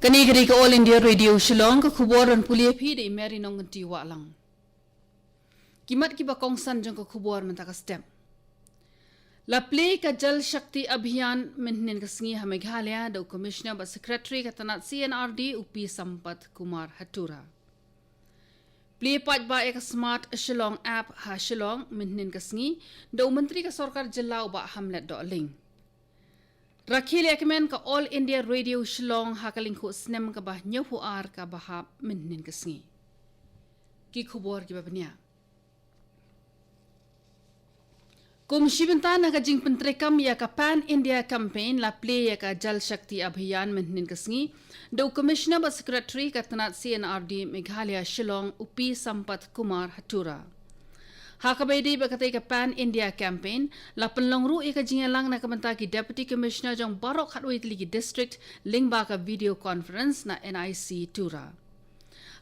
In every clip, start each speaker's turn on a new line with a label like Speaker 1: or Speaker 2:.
Speaker 1: Kani ke All India Radio Shillong ke kuburan pulia pi de meri nong ti wa lang. Kimat ki ba kongsan jong ke kubur mentaka stem. La play ka Jal Shakti Abhiyan menen kasngi ha Meghalaya do Commissioner ba Secretary ka tanat CNRD upi Sampat Kumar Hatura. Play pat ba ek smart Shillong app ha Shillong menen kasngi do menteri ka sarkar Jillau ba hamlet do ling. Rakhil ekmen ka All India Radio Shillong hakaling ko snem ka bah nyopu ar ka bahap menen kasngi. Ki khubor ki babnya. Kum shibenta na ka jing pentrekam ya ka Pan India campaign la play ya ka Jal Shakti Abhiyan menen kasngi do Commissioner ba Secretary ka tanat CNRD Meghalaya Shillong upi Sampat Kumar Hatura. Hakabaydi bakatai ka Pan India campaign la penlongru ika jingalang na kamanta ki Deputy Commissioner jong Barok Hatway Tiligi District lingba ka video conference na NIC Tura.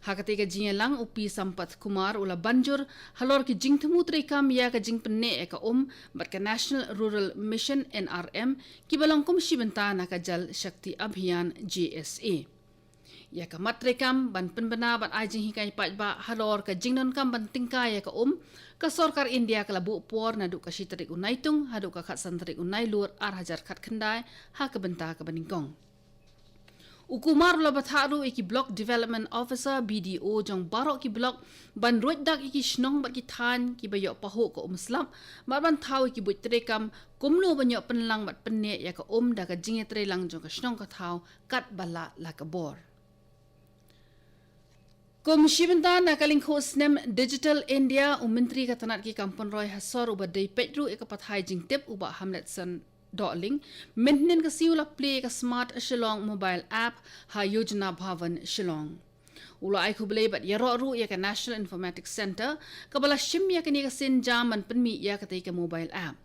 Speaker 1: Hakatai ka jingalang upi Sampat Kumar ula banjur halor ki jing temutri kam ya ka jing penne eka bat ka National Rural Mission NRM ki balong kumshibenta na ka Jal Shakti Abhiyan JSA. Ya ka matrekam ban penbena ban ajing hikai pat ba halor ka jingnon kam ban tingka ya ka ka sarkar India ka labu por na du ka shitarik unaitung hadu ka khatsan tarik unai lur ar hajar khat khandai ha ka benta ka baningkong. Ukumar la batharu iki block development officer BDO jong barok ki block ban roid dak iki shnong bat ki than ki bayo paho ko slap ban thau iki buit trekam kumno banyo penlang bat penne ya ka da ka jinge trelang jong ka shnong ka thau kat bala la ka bor. Komshibenta na kalingko snem Digital India Menteri ka tanat ki kampon roy hasor uba day petru eka pathai jing tip uba hamlet san doling menen ka siula play ka smart Shillong mobile app ha yojana bhavan Shillong. Ula ai kublay bat yaro ru ya ka National Informatics Center kabala shim ya ka ni ka sin jaman penmi ya ka tay ka mobile app.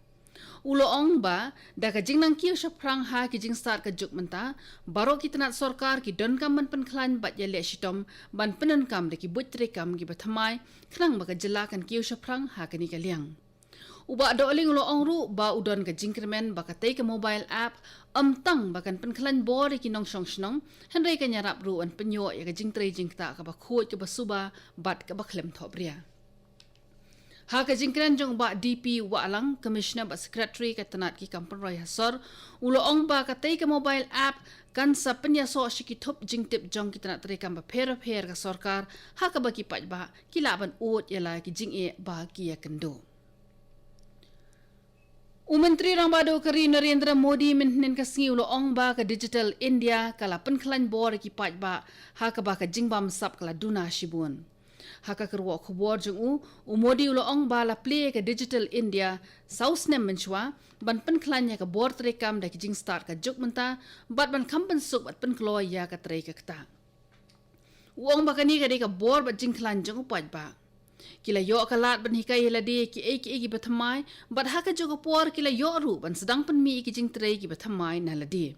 Speaker 1: Ulo ong ba da ka jing nang kiyo prang ha ki jing start ka juk menta baro ki tanat sarkar ki don kam ban penklan bat ya le shitom ban penen kam de ki butre kam ki bathamai khnang ba ka jelakan kiyo prang ha ka ni ka liang. Uba do ling ulo ong ru ba udon ka jingkremen ba ka tay ka mobile app amtang ba kan penklan bor ki nong shong shnong henry ka nyarap ru an penyo ya ka jing tre jing ta ka ba khoj ka ba suba bat ka ba khlem thopria. Haka jingkran jong ba DP Walang Commissioner ba Secretary ka tanat ki kampon roy hasor ulo ong ba ka tay ka mobile app kan sa penya so shiki thop jingtip jong ki tanat tre kam ba pher ka sarkar haka ba ki pat ba kilaban ot yala ki jing e ba ki ya kendo. Menteri rang bado kari Narendra Modi menen kasngi ulo ong ba ka Digital India kala penklan bor ki pat ba haka ba ka jingbam sap kala duna shibun. Haka kerwa khubor jung Modi ulo ong bala play ka Digital India South nem menchwa ban penklan ya ka bor trekam da ki jing start ka juk menta bat ban kampen suk bat penklo ya ka tre ka kta. Uong ba kani ka de ka bor bat jing klan jung pat ba. Kila yo kalat ban hikai helade ki eki bathamai bat haka jogo por kila yo ru ban sedang penmi ki jing tre ki bathamai na lade.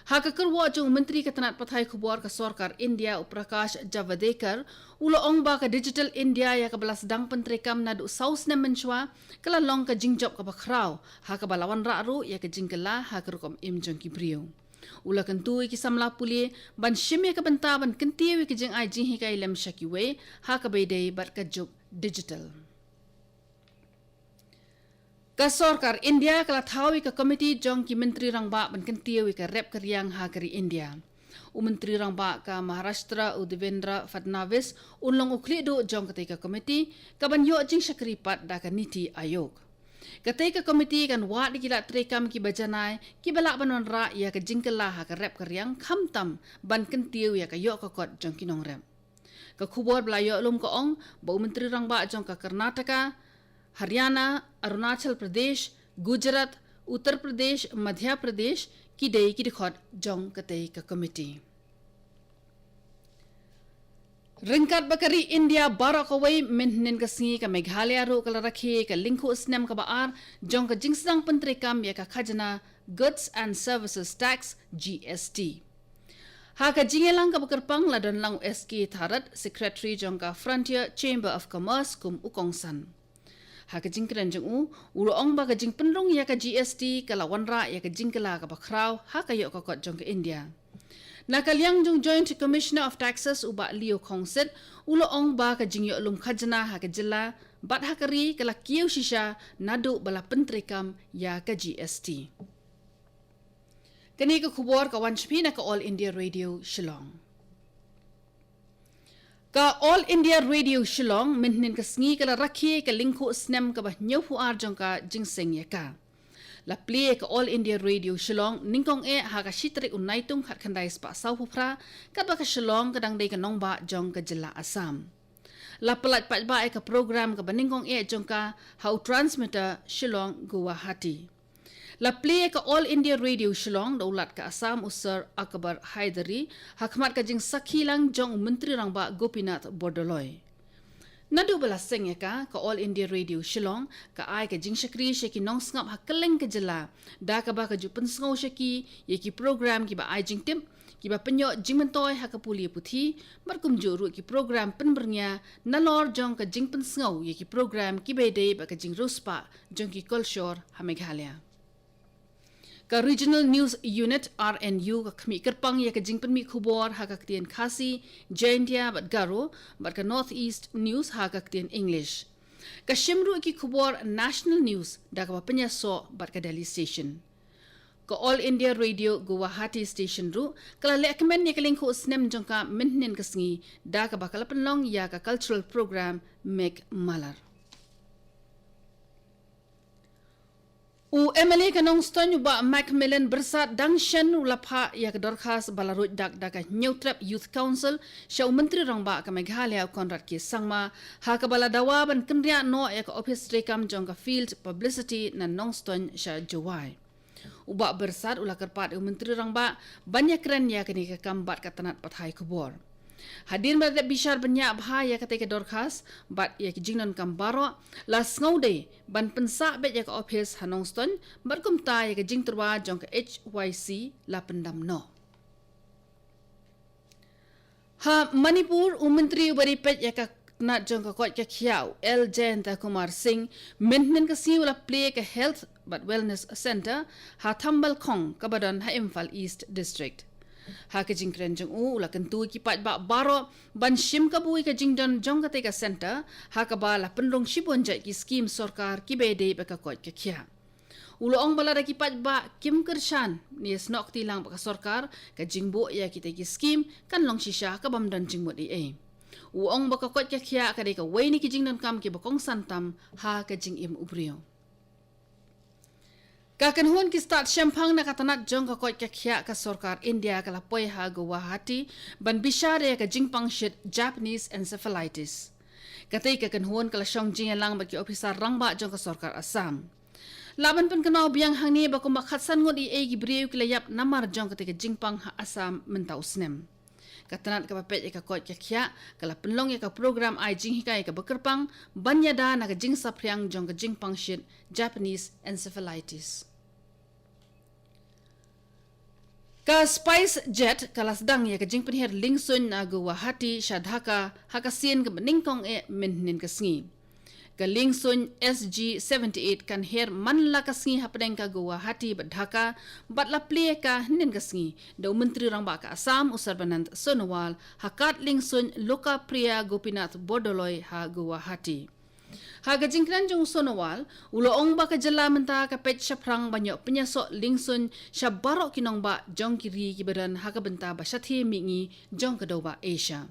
Speaker 1: Haka kerwa jong menteri ka tanat pathai khubor ka sarkar India Prakash Javadekar ulo ong ba ka Digital India ya ka balas dang pentrekam na du saus na menchwa kala long ka jingjob ka bakraw haka balawan ra ru ya ka jingkala haka rukom im jong ki brio. Ula kentu ki samla pulie ban shimya ka benta ban kentiwi ki jing ai jing hikai lem shakiwe haka beidei bat ka juk digital. Ka sarkar India kala thawi ka komiti jong ki menteri rangba ban kentiwi ka rep karyang ha kari India. Menteri rangba ka Maharashtra Devendra Fadnavis unlong ukli do jong ka komiti ka ban yo jing shakripat da ka niti ayog. Katai ka komiti kan wat dikila trekam ki bajanai ki balak banon ra ya ka jingkala ha ka rep karyang khamtam ban kentiu ya ka yo ka kot jong kinong rep. Ka khubor blayo lum ko ong ba menteri rangba jong ka Karnataka, Haryana, Arunachal Pradesh, Gujarat, Uttar Pradesh, Madhya Pradesh ki dei ki dikhot jong katai ka komiti. Ringkat bakari India barak away menen kasngi ka Meghalaya ro kala rakhi ka lingko snem ka baar jong ka jingsang pentrekam ya ka khajana Goods and Services Tax GST. Haka jingelang ka bakarpang ladon lang SK Tharat Secretary jong ka Frontier Chamber of Commerce kum ukongsan. Haka jingkran jong ulo ong ba ka jing penrong ya ka GST kala wanra ya ka jingkala ka bakraw haka yo ka kot jong ka India. Nakaliang jong Joint Commissioner of Taxes uba Leo Kongset ulo ong ba ka jingyo lum khajna ha ka jilla bat hakari kala kieu shisha nadu bala pentrekam ya ka GST. Kani ka khubor ka wanchpi na ka All India Radio Shillong. Ka All India Radio Shillong minhin ka sngi kala rakhi ka lingku snem ka ba nyofu arjong ka jingseng ya ka. La play ka All India Radio Shillong ningkong ha ka shitri unaitung khat khandai spa sau phra kat ba ka Shillong kadang dei ka nongba jong ka jilla Assam. La pelat pat ba ka program ka baningkong jong ka how transmitter Shillong Guwahati. La play ka All India Radio Shillong daulat ka Assam Usar Akbar Haidari hakmat ka jing sakhilang jong menteri rangba Gopinath Bordoloi. Nadu bala seng ka All India Radio Shillong ka ai ka jing shakri sheki nong ngap hakeleng ka jela da ka ba ka ju pensngau sheki ye ki program ki ba ai jing tim ki ba penyo jing mentoi ha ka puli puthi markum ju ru ki program penbernya nalor jong ka jing pensngau ye ki program ki be dei ba ka jing ruspa jong ki culture ha Meghalaya. Ka Regional News Unit RNU ka khmi kerpang ya ka jingpen mi khubor ha ka ktien Khasi, Jaintia bat Garo bat ka North East News ha ka ktien English. Ka shimru ki khubor National News da ka penya so bat ka Delhi Station. Ka All India Radio Guwahati Station ru kala lekmen ya ka lingku snem jong ka minhin ka sngi da ka bakal penlong ya ka cultural program Make Malar. MLA kanong ston ba Macmillan bersat dangshan ulapha ya dorkhas balarut dak dak Neutrap Youth Council syau menteri rangba ka Meghalaya Konrad K Sangma ha ka bala dawa ban kenria no ya ka office rekam jong ka field publicity na nong ston sya jawai. Uba bersat ula kerpat menteri rangba banyak keren ya kini ka kambat ka tanat pathai kubor. Hadir pada bishar banyak bahaya kata ke dorkas bat ya ke jingnon kambaro las ngaude ban pensa bet ya ke office Hanongston berkum ta ya ke jing terwa jong ke HYC la pendam no. Ha Manipur menteri bari pet ya ke nat jong ke kot ke khiau L Jayanta Kumar Singh maintenance ke si ula play ke health but wellness center ha Thambal Khong ke badan ha Imphal East District. Ha ka jing kren jong ula kentu ki pat ba baro ban shim ka bui ka jing don jong ka te ka center ha ka ba la penrong shipon jai ki scheme sarkar ki be de ba ka kot ka khia ulo ong bala da ki pat ba kim kershan ni snok ti lang ba ka sarkar ka jing bo ya ki te ki scheme kan long shisha ka bam don jing mo di u ong ba ka kot ka khia ka de ka wei ni ki jing don kam ki ba kong santam ha ka jing im ubrio. Kakan huan ki start shampang na katanat jong ka kot ka khia ka sarkar India ka lapoi ha Guwahati ban bishare ka jingpang shit Japanese encephalitis. Katay kakan huan ka lasyong jing lang ba ki officer rangba jong ka sarkar Assam. Laban pen kanao biang hangni ba kung makhatsan ngon i gi breu ki layap namar jong ka te ka jingpang ha Assam mentau snem. Katanat ka papet ka kot ka khia ka la penlong ya ka program ai jing hikai ka bekerpang banyada na ka jing sapriang jong ka jingpang shit Japanese encephalitis. Ka Spice Jet kalas dang ya ka jing penher lingsun na Guwahati Shadhaka hakasin ka beningkong minhin ka sngi. Ka lingsun SG78 kan her manla ka sngi hapdeng ka Guwahati Dhaka batla play ka nin ka sngi daw menteri rangba ka Assam Usarbanand Sonowal hakat lingsun Loka Priya Gopinath Bordoloi ha Guwahati. Haga jingkran jong Sonowal ulo ong ba ka jala menta ka pet shaprang banyo penyasok lingsun syabarok kinong ba jong kiri kibaran haga benta ba syathi mingi jong kadoba Asia.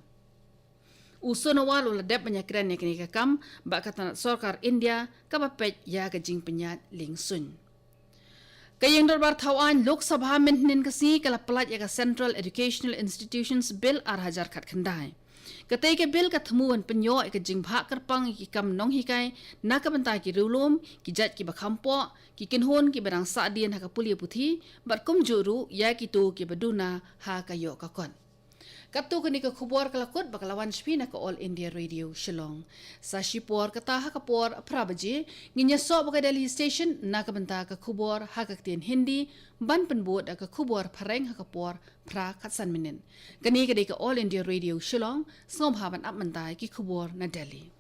Speaker 1: Sonowal ula dep banyak kran ya kini kakam ba katanat sarkar India ka ba pet ya ka jing penyat lingsun. Kayang darbar tawan Lok Sabha maintenance kasi kala pelat ya ka Central Educational Institutions Bill Arhajar kat kendai. Katay ke bil ka thamuan penyo ka jingpha kerpang ki kam nong hikai na ka banta ki rulum ki jat ki bakhampo ki kinhon ki barang saadien ha ka puli puthi bat kum juru ya ki tu ki baduna ha ka yo ka kon. Kapto kani ka khubor kalakot bakalawan shpina ka All India Radio Shillong. Sa shipor kata ha ka por prabaji nginya so baka Delhi Station na ka banta ka khubor ha ka tin Hindi ban penbot ka khubor phareng ha ka por pra khatsan minin. Kani ka ka All India Radio Shillong sngom haban ap mantai ki khubor na Delhi.